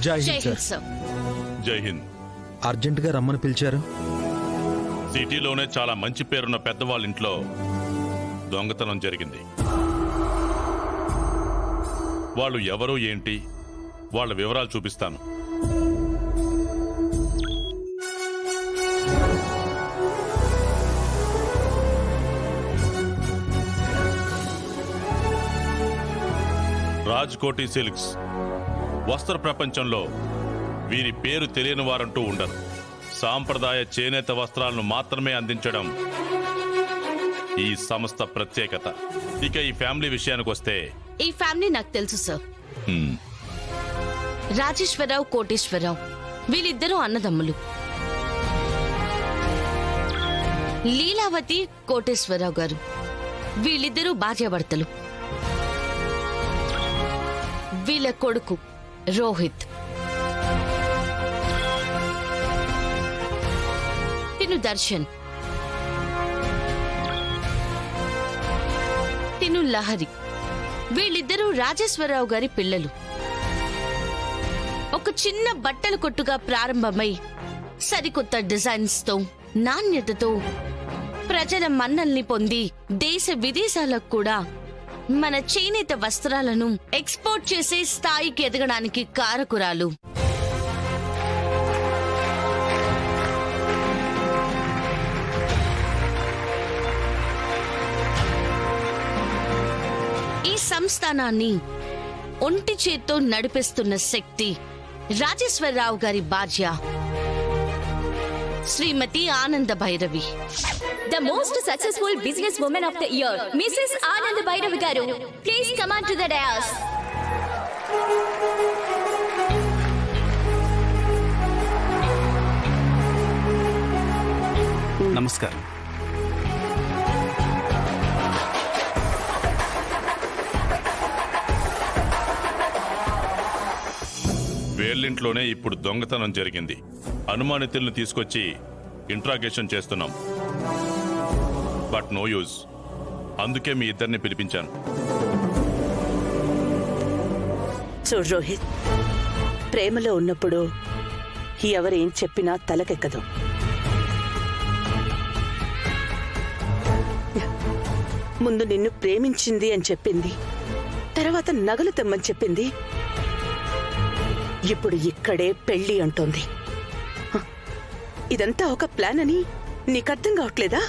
జై జై Hind Hind sir. Sir. జై హింద్. అర్జెంటుగా రమ్మని పిలిచారు. సిటీలోనే చాలా మంచి పేరున్న పెద్దవాళ్ళ ఇంట్లో దొంగతనం జరిగింది. వాళ్ళు ఎవరు ఏంటి వాళ్ళ వివరాలు చూపిస్తాను. రాజ్కోటి సిల్క్స్. వస్త్ర ప్రపంచంలో వీరి పేరు తెలియని వారంటూ ఉండరు. సాంప్రదాయ చేనేత వస్త్రాలను మాత్రమే అందించడం ఈ సంస్థ ప్రత్యేకత. ఇక ఈ ఫ్యామిలీ విషయానికి వస్తే, ఈ ఫ్యామిలీ నాకు తెలుసు సార్. రాజేశ్వరరావు, కోటేశ్వరరావు వీళ్ళిద్దరూ అన్నదమ్ములు. లీలావతి, కోటేశ్వరరావు గారు వీళ్ళిద్దరూ భార్యాభర్తలు. వీళ్ళ కొడుకు రోహిత్. తిను దర్శన్. తిను లహరి. వీళ్ళిద్దరూ రాజేశ్వరరావు గారి పిల్లలు. ఒక చిన్న బట్టల కొట్టుగా ప్రారంభమై సరికొత్త డిజైన్స్ తో, నాణ్యతతో ప్రజల మన్నల్ని పొంది దేశ విదేశాలకు కూడా మన చేనేత వస్త్రాలను ఎక్స్పోర్ట్ చేసే స్థాయికి ఎదగడానికి కారకురాలు. ఈ సంస్థానాన్ని ఒంటి చేత్తో నడిపిస్తున్న శక్తి రాజేశ్వరరావు గారి భార్య శ్రీమతి ఆనంద Bhairavi. The most successful business woman of the year, Mrs. Anand Bhairavi garu. Please come on to the dais. నమస్కారం. వేళ్ళింట్లోనే ఇప్పుడు దొంగతనం జరిగింది. అనుమానితులను తీసుకొచ్చి ఇంట్రాగేషన్ చేస్తున్నాం. But no use. అందుకే మీ ఇద్దరిని పిలిపించాను. చూడు రోహిత్, ప్రేమలో ఉన్నప్పుడు ఎవరేం చెప్పినా తలకెక్కదు. ముందు నిన్ను ప్రేమించింది అని చెప్పింది, తర్వాత నగలు తెమ్మని చెప్పింది, ఇప్పుడు ఇక్కడే పెళ్లి అంటోంది. ఇదంతా ఒక ప్లాన్ అని నీకర్థం కావట్లేదా?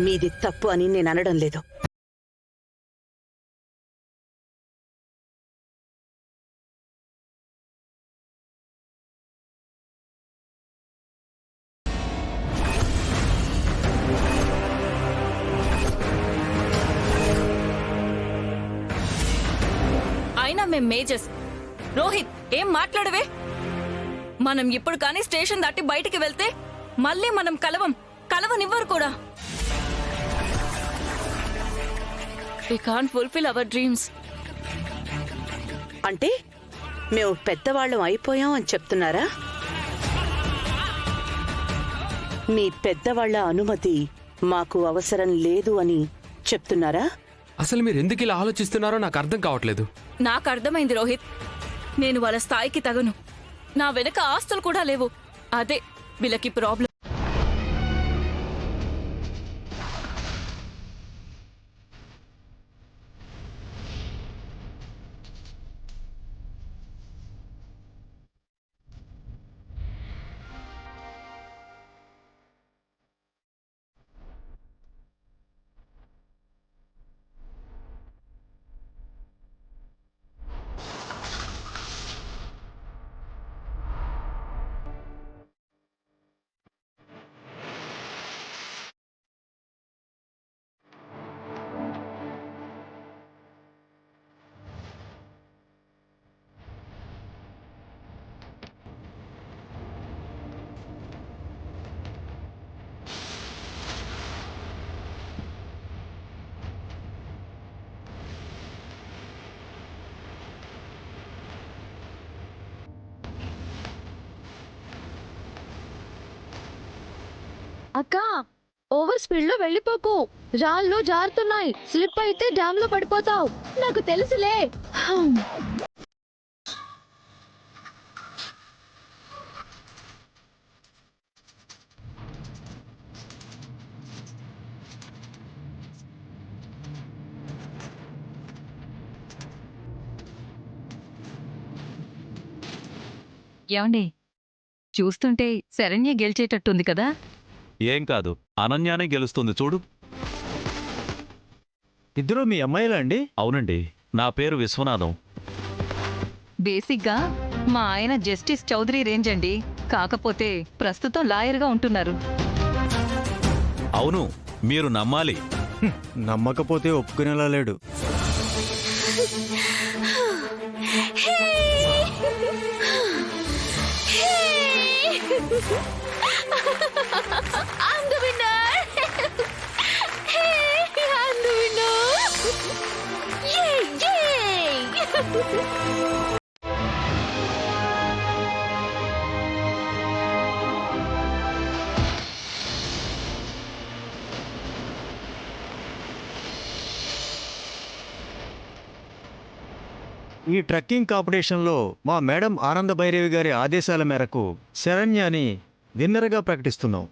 మీది తప్పు అని నేను అనడం లేదు. అయినా మేం మేజర్స్. రోహిత్, ఏం మాట్లాడవే? మనం ఇప్పుడు కానీ స్టేషన్ దాటి బయటికి వెళ్తే మళ్ళీ మనం కలవనివ్వరు కూడా. We can't fulfill our dreams. అంటే మేము పెద్దవాళ్ళం అయిపోయాం అని చెప్తున్నారా? మీ పెద్దవాళ్ల అనుమతి మాకు అవసరం లేదు అని చెప్తున్నారా? అసలు మీరు ఎందుకు ఇలా ఆలోచిస్తున్నారో నాకు అర్థం కావట్లేదు. నాకు అర్థమైంది రోహిత్. నేను వాళ్ళ స్థాయికి తగను. నా వెనక ఆస్తులు కూడా లేవు. అదే వీళ్ళకి ప్రాబ్లం. అక్క, ఓవర్ స్పీడ్ లో వెళ్ళిపోకు. రాళ్ళు జారుతున్నాయి. స్లిప్ అయితే డ్యామ్ లో పడిపోతావు. నాకు తెలుసులే. ఏమండి చూస్తుంటే శరణ్య గెలిచేటట్టుంది కదా. ఏం కాదు, అనన్యానే గెలుస్తుంది చూడు. ఇద్దరు మీ అమ్మాయిలా అండి? అవునండి, నా పేరు విశ్వనాథం. బేసిక్గా మా ఆయన జస్టిస్ చౌదరి రేంజ్ అండి. కాకపోతే ప్రస్తుతం లాయర్గా ఉంటున్నారు. అవును, మీరు నమ్మాలి. నమ్మకపోతే ఒప్పుకునేలా లేడు. I'm the winner. Hey, I'm the winner. Yay, yay. ఈ ట్రక్కింగ్ కాంపిటీషన్లో మా మేడం ఆనంద భైరవి గారి ఆదేశాల మేరకు శరణ్యాని విన్నర్గా ప్రకటిస్తున్నాం.